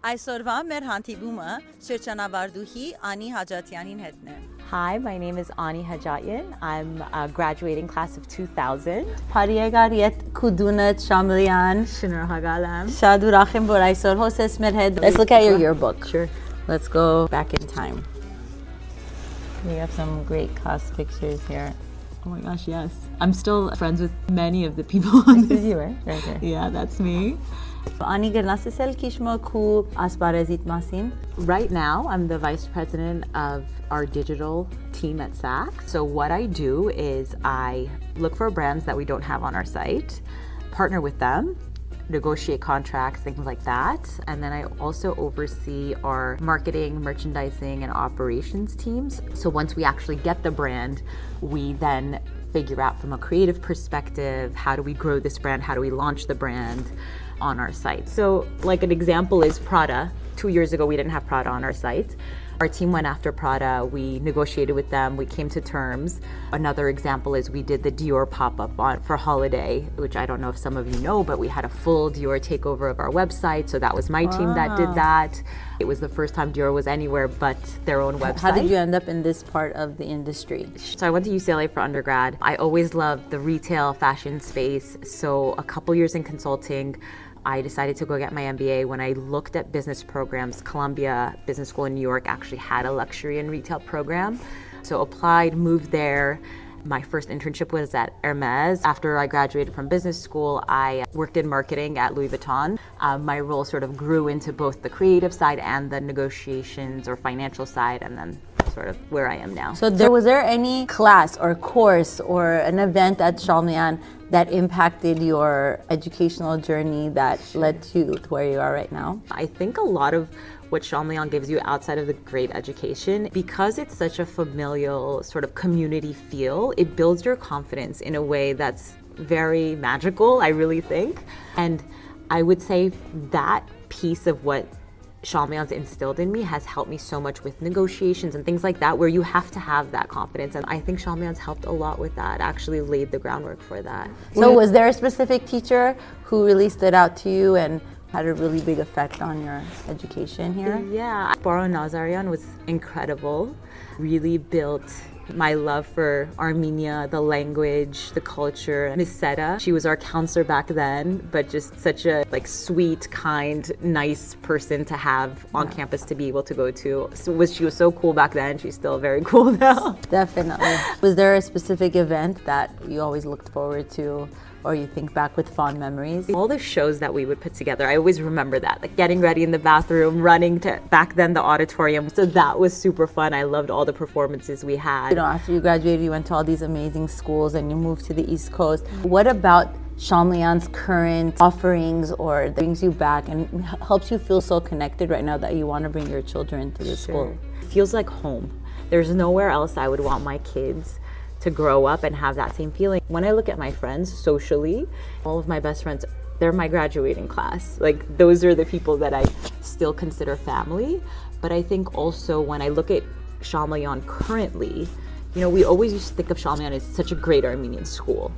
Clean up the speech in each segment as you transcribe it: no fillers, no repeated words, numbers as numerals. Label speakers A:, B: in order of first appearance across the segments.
A: Այսօրվա մեր հանդիպումը շրջանավարտուհի Անի Հաջատյանին հետն է։
B: Hi, my name is Ani Hajatian. I'm a graduating class of 2000.
A: Փարիեգար յետ քուդունետ Շամլյան
B: Շնորհակալ եմ։
A: շատ ուրախ եմ որ այսօր հոսես մեր հետ։ Let's look at your yearbook.
B: Sure.
A: Let's go back in time. We have some great class pictures here.
B: Oh my gosh, yes. I'm still friends with many of the people on
A: This is you, right? Right here.
B: Yeah, that's me.
A: Անի գնացել քիչմը քու ասպարեզիտ մասին։
B: Right now, I'm the vice president of our digital team at Saks. So what I do is I look for brands that we don't have on our site, partner with them, negotiate contracts, things like that. And then I also oversee our marketing, merchandising, and operations teams. So once we actually get the brand, we then figure out from a creative perspective, how do we grow this brand? How do we launch the brand on our site? So like an example is Prada. 2 years ago, we didn't have Prada on our site. Our team went after Prada, we negotiated with them, we came to terms. Another example is we did the Dior pop-up for holiday, which I don't know if some of you know, but we had a full Dior takeover of our website. So that was my team that did that. It was the first time Dior was anywhere but their own website.
A: How did you end up in this part of the industry?
B: So I went to UCLA for undergrad. I always loved the retail fashion space. So a couple years in consulting, I decided to go get my MBA. When I looked at business programs, Columbia Business School in New York actually had a luxury and retail program. So applied, moved there. My first internship was at Hermes. After I graduated from business school, I worked in marketing at Louis Vuitton. My role sort of grew into both the creative side and the negotiations or financial side, and then sort of where I am now.
A: So was there any class or course or an event at Shalmian that impacted your educational journey that led you to where you are right now?
B: I think a lot of what Shalmian gives you outside of the great education, because it's such a familial sort of community feel, it builds your confidence in a way that's very magical, I really think. And I would say that piece of what Shalmian's instilled in me has helped me so much with negotiations and things like that, where you have to have that confidence. And I think Shalmian's helped a lot with that, actually laid the groundwork for that.
A: So was there a specific teacher who really stood out to you and had a really big effect on your education here?
B: Yeah, Baron Nazarian was incredible. Really built my love for Armenia, the language, the culture. Miss Seta, she was our counselor back then, but just such a sweet, kind, nice person to have on campus to be able to go to. She was so cool back then. She's still very cool now.
A: Definitely. Was there a specific event that you always looked forward to, or you think back with fond memories?
B: All the shows that we would put together, I always remember that, like getting ready in the bathroom, running to back then the auditorium. So that was super fun. I loved all the performances we had.
A: You know, after you graduated, you went to all these amazing schools and you moved to the East Coast. What about Shalmian's current offerings or brings you back and helps you feel so connected right now that you want to bring your children to the school?
B: It feels like home. There's nowhere else I would want my kids to grow up and have that same feeling. When I look at my friends socially, all of my best friends, they're my graduating class. Like, those are the people that I still consider family. But I think also when I look at Shalmian currently, you know, we always used to think of Shalmian as such a great Armenian school.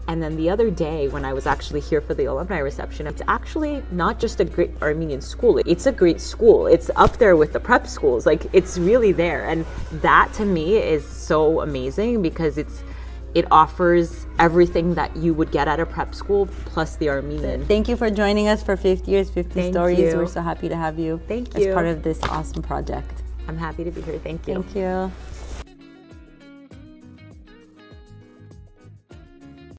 B: And then the other day when I was actually here for the alumni reception, it's actually not just a great Armenian school, it's a great school. It's up there with the prep schools, like it's really there. And that to me is so amazing because it offers everything that you would get at a prep school plus the Armenian.
A: Thank you for joining us for 50 Years, 50
B: Thank
A: Stories.
B: you.
A: We're so happy to have you
B: Thank you.
A: as part of this awesome project.
B: I'm happy to be here. Thank you.
A: Thank you.